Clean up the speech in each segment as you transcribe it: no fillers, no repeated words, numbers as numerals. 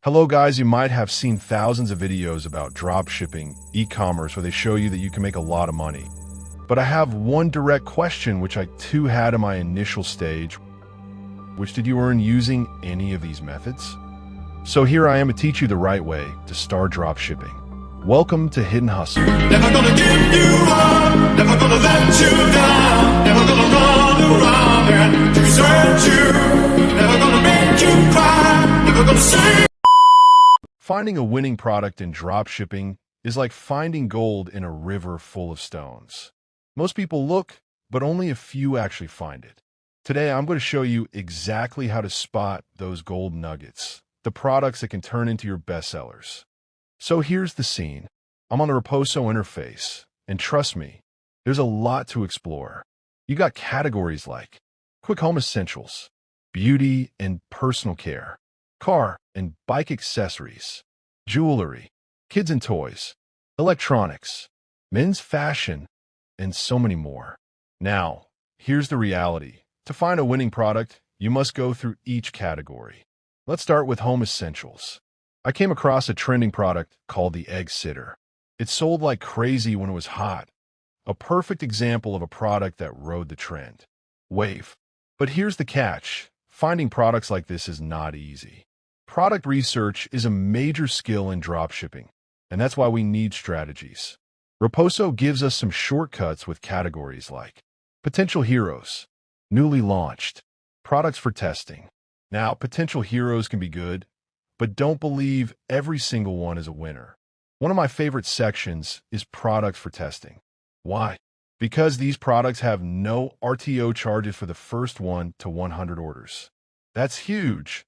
Hello guys, you might have seen thousands of videos about dropshipping, e-commerce, where they show you that you can make a lot of money. But I have one direct question which I too had in my initial stage, which did you earn using any of these methods? So here I am to teach you the right way to start dropshipping. Welcome to Hidden Hustle. Never gonna give you up, never gonna let you down, never gonna run around and desert you, never gonna make you cry, never gonna say. Finding a winning product in dropshipping is like finding gold in a river full of stones. Most people look, but only a few actually find it. Today, I'm going to show you exactly how to spot those gold nuggets, the products that can turn into your bestsellers. So here's the scene. I'm on the Roposo interface, and trust me, there's a lot to explore. You got categories like quick home essentials, beauty and personal care, car and bike accessories, jewelry, kids and toys, electronics, men's fashion, and so many more. Now, here's the reality. To find a winning product, you must go through each category. Let's start with home essentials. I came across a trending product called the Egg Sitter. It sold like crazy when it was hot. A perfect example of a product that rode the trend. Wave. But here's the catch. Finding products like this is not easy. Product research is a major skill in dropshipping, and that's why we need strategies. Roposo gives us some shortcuts with categories like potential heroes, newly launched, products for testing. Now, potential heroes can be good, but don't believe every single one is a winner. One of my favorite sections is products for testing. Why? Because these products have no RTO charges for the first 1 to 100 orders. That's huge,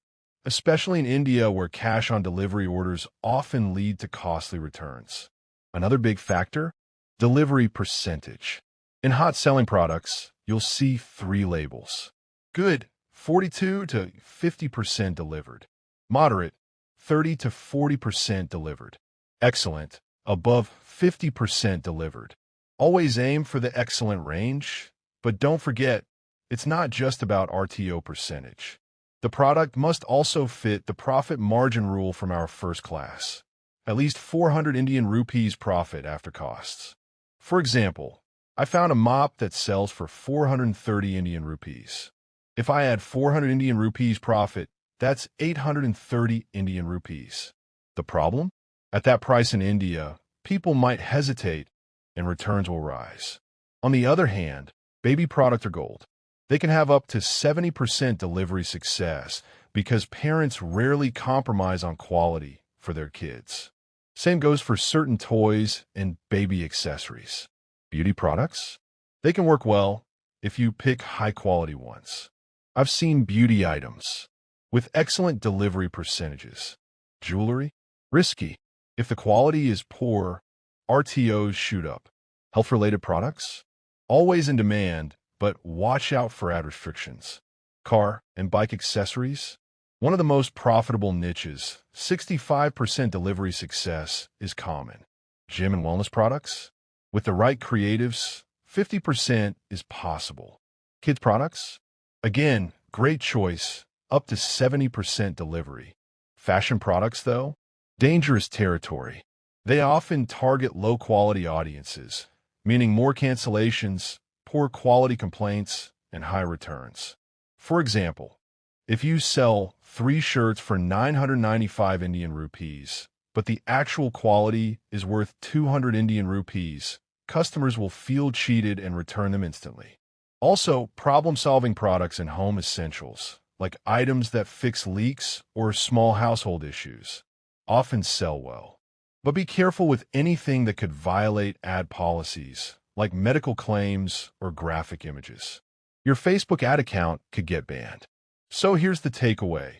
especially in India where cash on delivery orders often lead to costly returns. Another big factor, delivery percentage. In hot selling products, you'll see 3 labels. Good, 42 to 50% delivered. Moderate, 30 to 40% delivered. Excellent, above 50% delivered. Always aim for the excellent range, but don't forget, it's not just about RTO percentage. The product must also fit the profit margin rule from our first class. At least 400 Indian rupees profit after costs. For example, I found a mop that sells for 430 Indian rupees. If I add 400 Indian rupees profit, that's 830 Indian rupees. The problem? At that price in India, people might hesitate and returns will rise. On the other hand, baby products are gold. They can have up to 70% delivery success because parents rarely compromise on quality for their kids. Same goes for certain toys and baby accessories. Beauty products? They can work well if you pick high-quality ones. I've seen beauty items with excellent delivery percentages. Jewelry? Risky. If the quality is poor, RTOs shoot up. Health-related products? Always in demand, but watch out for ad restrictions. Car and bike accessories? One of the most profitable niches, 65% delivery success, is common. Gym and wellness products? With the right creatives, 50% is possible. Kids products? Again, great choice, up to 70% delivery. Fashion products, though? Dangerous territory. They often target low-quality audiences, meaning more cancellations, poor quality complaints, and high returns. For example, if you sell 3 shirts for 995 Indian rupees, but the actual quality is worth 200 Indian rupees, customers will feel cheated and return them instantly. Also, problem-solving products and home essentials, like items that fix leaks or small household issues, often sell well. But be careful with anything that could violate ad policies, like medical claims or graphic images. Your Facebook ad account could get banned. So here's the takeaway.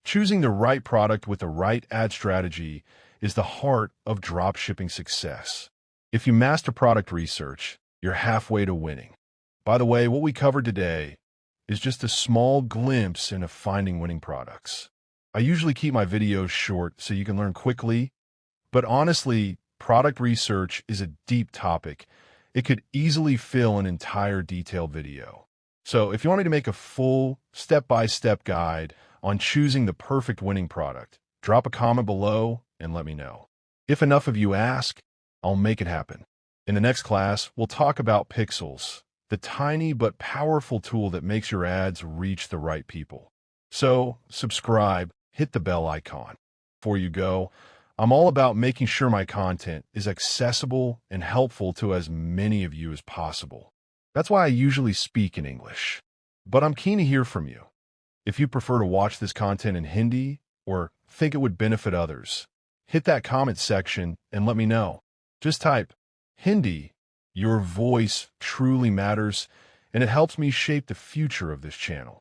Choosing the right product with the right ad strategy is the heart of dropshipping success. If you master product research, you're halfway to winning. By the way, what we covered today is just a small glimpse into finding winning products. I usually keep my videos short so you can learn quickly, but honestly, product research is a deep topic. It could easily fill an entire detailed video. So if you want me to make a full step-by-step guide on choosing the perfect winning product, Drop a comment below and let me know. If enough of you ask, I'll make it happen. In the next class, we'll talk about pixels, the tiny but powerful tool that makes your ads reach the right people. So, subscribe, hit the bell icon. Before you go, I'm all about making sure my content is accessible and helpful to as many of you as possible. That's why I usually speak in English. But I'm keen to hear from you. If you prefer to watch this content in Hindi or think it would benefit others, hit that comment section and let me know. Just type Hindi. Your voice truly matters, and it helps me shape the future of this channel.